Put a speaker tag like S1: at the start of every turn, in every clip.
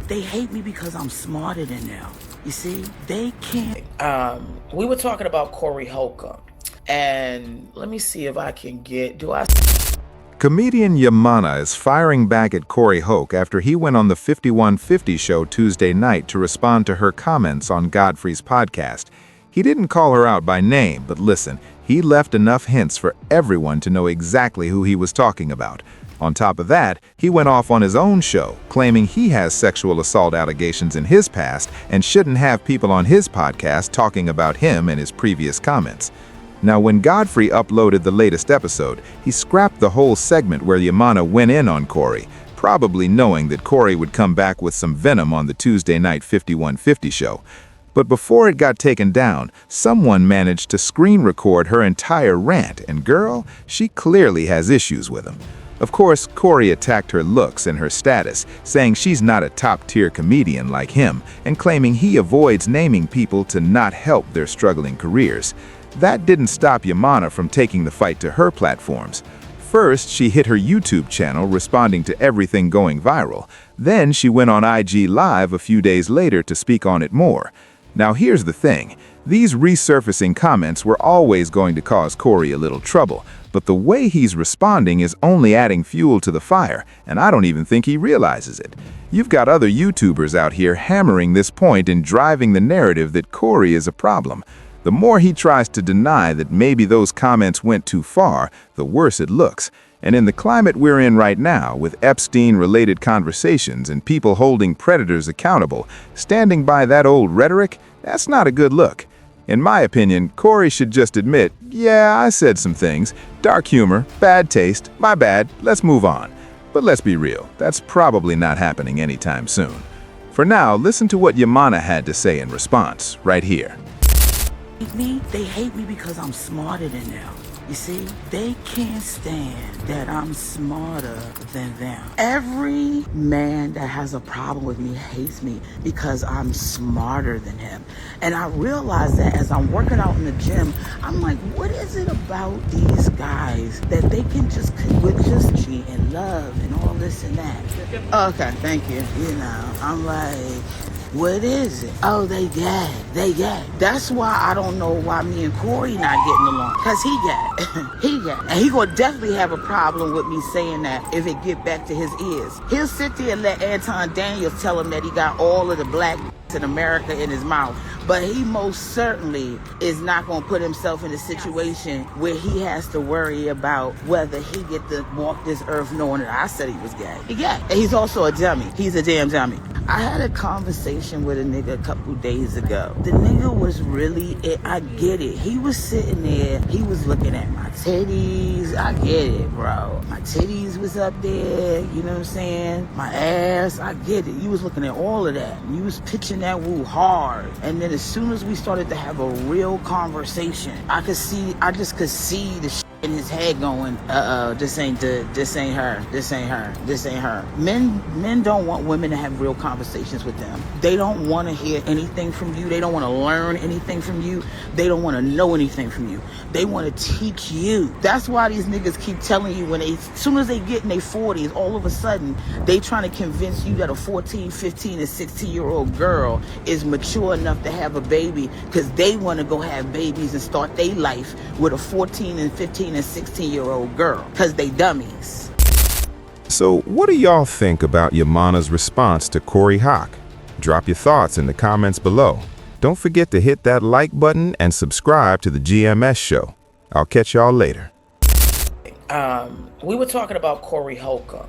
S1: they hate me because I'm smarter than them. You see, they can't. We were talking about Corey Holcomb, and let me see if I can get,
S2: Comedian Yamana is firing back at Corey Holcomb after he went on the 5150 show Tuesday night to respond to her comments on Godfrey's podcast. He didn't call her out by name, but listen, he left enough hints for everyone to know exactly who he was talking about. On top of that, he went off on his own show, claiming he has sexual assault allegations in his past and shouldn't have people on his podcast talking about him and his previous comments. Now, when Godfrey uploaded the latest episode, he scrapped the whole segment where Yamana went in on Corey, probably knowing that Corey would come back with some venom on the Tuesday night 5150 show. But before it got taken down, someone managed to screen record her entire rant, and girl, she clearly has issues with him. Of course, Corey attacked her looks and her status, saying she's not a top-tier comedian like him, and claiming he avoids naming people to not help their struggling careers. That didn't stop Yamana from taking the fight to her platforms. First, she hit her YouTube channel responding to everything going viral. Then she went on IG Live a few days later to speak on it more. Now here's the thing, these resurfacing comments were always going to cause Corey a little trouble, but the way he's responding is only adding fuel to the fire, and I don't even think he realizes it. You've got other YouTubers out here hammering this point and driving the narrative that Corey is a problem. The more he tries to deny that maybe those comments went too far, the worse it looks. And in the climate we're in right now, with Epstein-related conversations and people holding predators accountable, standing by that old rhetoric, that's not a good look. In my opinion, Corey should just admit, yeah, I said some things, dark humor, bad taste, my bad, let's move on. But let's be real, that's probably not happening anytime soon. For now, listen to what Yamana had to say in response, right here.
S1: They hate me because I'm smarter than them. You see, they can't stand that I'm smarter than them. Every man that has a problem with me hates me because I'm smarter than him. And I realize that as I'm working out in the gym, I'm like, what is it about these guys that they can just with just cheat and love and all this and that? Okay, thank you. You know, I'm like, what is it? Oh, they gay. They gay. That's why I don't know why me and Corey not getting along. Because he gay. He gay. And he gonna definitely have a problem with me saying that if it get back to his ears. He'll sit there and let Anton Daniels tell him that he got all of the black in America in his mouth. But he most certainly is not going to put himself in a situation where he has to worry about whether he get to walk this earth knowing that I said he was gay. He gay. And he's also a dummy. He's a damn dummy. I had a conversation with a nigga a couple days ago. The nigga was really, I get it. He was sitting there, he was looking at my titties. I get it, bro. My titties was up there, you know what I'm saying? My ass, I get it. You was looking at all of that. You was pitching that woo hard. And then as soon as we started to have a real conversation, I just could see the shit in his head going, this ain't her, this ain't her. Men don't want women to have real conversations with them. They don't want to hear anything from you. They don't want to learn anything from you. They don't want to know anything from you. They want to teach you. That's why these niggas keep telling you as soon as they get in their 40s, all of a sudden, they trying to convince you that a 14, 15, and 16-year-old girl is mature enough to have a baby because they want to go have babies and start their life with a 14 and 15 and 16-year-old girl because they dummies.
S2: So what do y'all think about Yamana's response to Corey Holcomb? Drop your thoughts in the comments below. Don't forget to hit that like button and subscribe to the GMS show. I'll catch y'all later.
S1: We were talking about Corey Holcomb.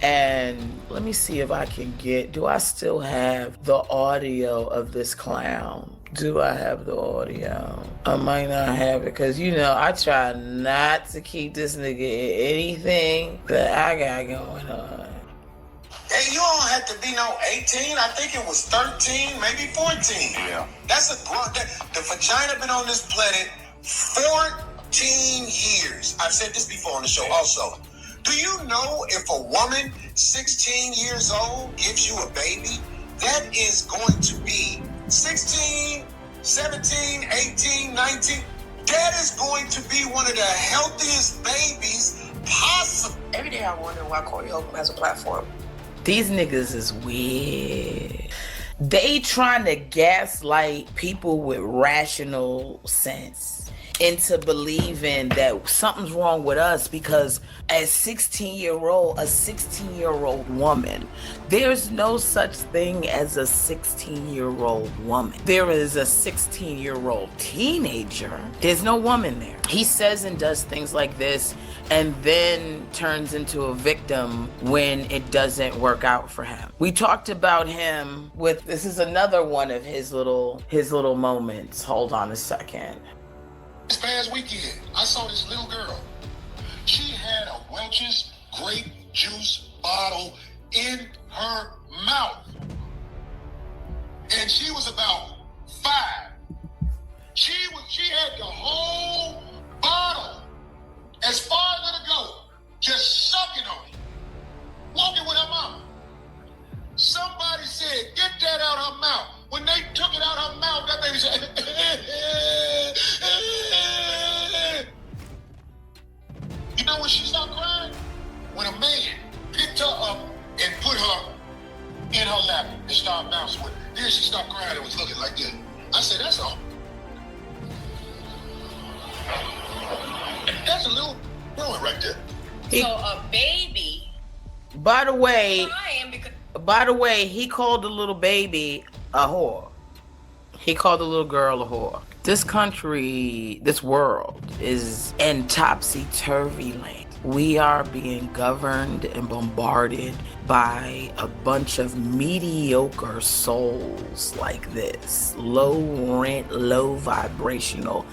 S1: And let me see if I can do I still have the audio of this clown? Do I have the audio? I might not have it because, you know, I try not to keep this nigga in anything that I got going on.
S3: Hey, you don't have to be no 18. I think it was 13, maybe 14. Yeah. That's the vagina been on this planet 14 years. I've said this before on the show also. Do you know if a woman 16 years old gives you a baby, that is going to be 16, 17, 18, 19. That is going to be one of the healthiest babies possible.
S4: Every day I wonder why Corey Holcomb has a platform.
S1: These niggas is weird. They trying to gaslight people with rational sense into believing that something's wrong with us because a 16-year-old woman, there's no such thing as a 16-year-old woman. There is a 16-year-old teenager. There's no woman there. He says and does things like this and then turns into a victim when it doesn't work out for him. We talked about him with, this is another one of his little moments. Hold on a second.
S3: This past weekend, I saw this little girl. She had a Welch's grape juice bottle in her mouth. And she was about 5. She had the whole bottle as far as it'll go, just sucking on it, walking with her mama. Somebody said, get that out her mouth. When they took it out her mouth, that baby said, you know when she stopped crying? When a man picked her up and put her in her lap and started bouncing with her. Then she stopped crying and was looking like this. I said, that's all. That's a little ruin right there.
S4: So a baby.
S1: By the way, he called the little baby a whore. He called the little girl a whore. This country, this world is in topsy-turvy land. We are being governed and bombarded by a bunch of mediocre souls like this. Low rent, low vibrational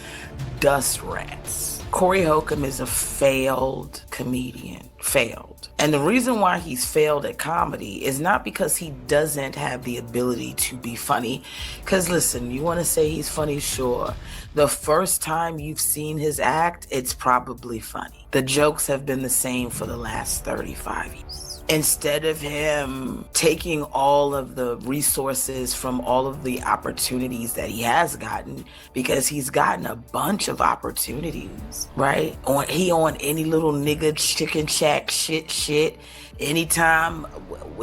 S1: dust rats. Corey Holcomb is a failed comedian. Failed. And the reason why he's failed at comedy is not because he doesn't have the ability to be funny. Because listen, you want to say he's funny? Sure. The first time you've seen his act, it's probably funny. The jokes have been the same for the last 35 years. Instead of him taking all of the resources from all of the opportunities that he has gotten, because he's gotten a bunch of opportunities, right? He on any little nigga chicken shack shit. Anytime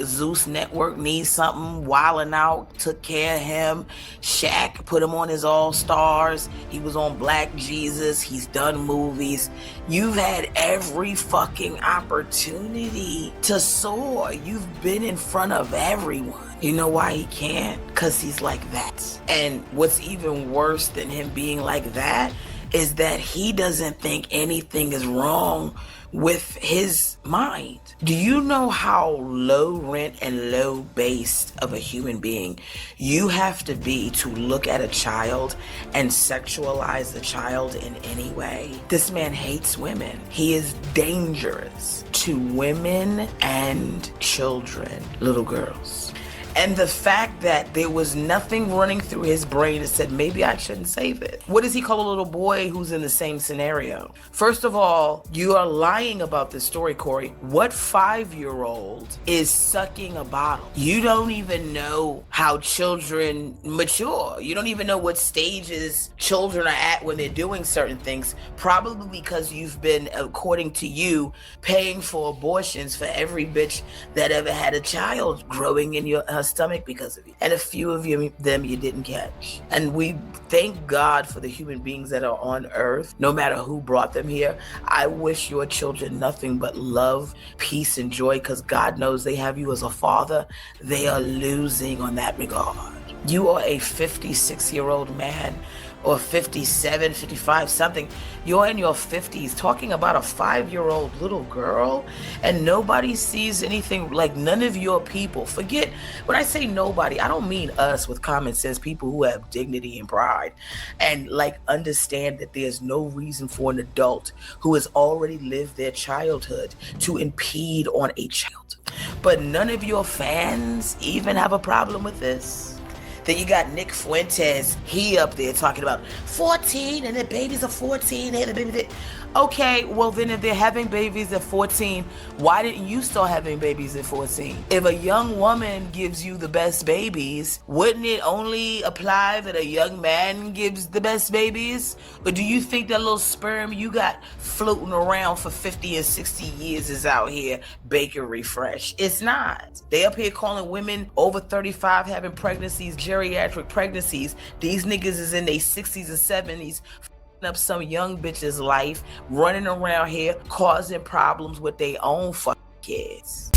S1: Zeus Network needs something, Wildin' Out took care of him. Shaq put him on his All Stars. He was on Black Jesus. He's done movies. You've had every fucking opportunity to soar. You've been in front of everyone. You know why he can't? Because he's like that. And what's even worse than him being like that is that he doesn't think anything is wrong with his mind. Do you know how low rent and low based of a human being you have to be to look at a child and sexualize the child in any way? This man hates women. He is dangerous to women and children, little girls. And the fact that there was nothing running through his brain that said, maybe I shouldn't say this. What does he call a little boy who's in the same scenario? First of all, you are lying about this story, Corey. What 5-year-old is sucking a bottle? You don't even know how children mature. You don't even know what stages children are at when they're doing certain things. Probably because you've been, according to you, paying for abortions for every bitch that ever had a child growing in your stomach because of you, and a few of them you didn't catch. And we thank God for the human beings that are on earth, no matter who brought them here. I wish your children nothing but love, peace, and joy, because God knows they have you as a father. They are losing on that regard. You are a 56-year-old man, or 57, 55, something. You're in your 50s talking about a 5-year-old little girl, and nobody sees anything. Like, none of your people, forget, when I say nobody, I don't mean us with common sense, people who have dignity and pride and like understand that there's no reason for an adult who has already lived their childhood to impede on a child. But none of your fans even have a problem with this. Then you got Nick Fuentes. He up there talking about 14 and the babies are 14. They had a baby. Okay, well then if they're having babies at 14, why didn't you start having babies at 14? If a young woman gives you the best babies, wouldn't it only apply that a young man gives the best babies? Or do you think that little sperm you got floating around for 50 and 60 years is out here bakery fresh? It's not. They up here calling women over 35 having pregnancies, geriatric pregnancies. These niggas is in their 60s and 70s up some young bitch's life, running around here causing problems with their own fucking kids.